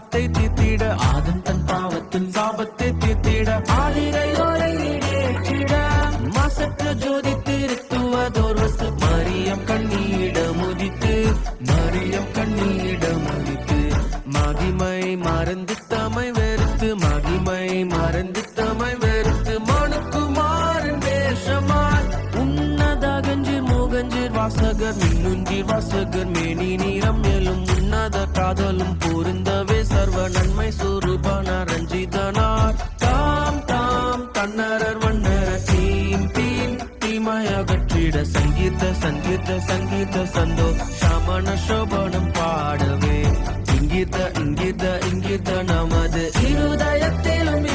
தாபத்தை தீர்த்திட ஆதன் தன் பாவத்தின் சாபத்தை தீர்த்திட ஆதிரையோரை ஈடேற்றிட மாசற்ற ஜோதி திருத்துவதோர் வஸ்து மரியம் கண்ணீட முதித்து மரியம் கண்ணீட முதித்து மகிமை மறந்து தமை வெறுத்து மகிமை மறந்து தமை வெறுத்து மனுக்குமாரன் வேஷமாய் உன்னதகஞ்சீர் மூகஞ்சீர் வாசகர் மின்னுஞ்சீர் வாசகர் மேனி நீரம் மேலும் உன்னத காதலும் பொருந்தவே சர்வ நன்மை சுரூபன ரஞ்சிதனார் தாம் தாம் தன்னரர் வண்ணர தீம் தீம் தீமயகற்றிட சங்கீத சங்கீத சங்கீத சந்தோ சமண சோபனம் பாடவே இங்கித இங்கித இங்கித நமது இருதயத்திலும்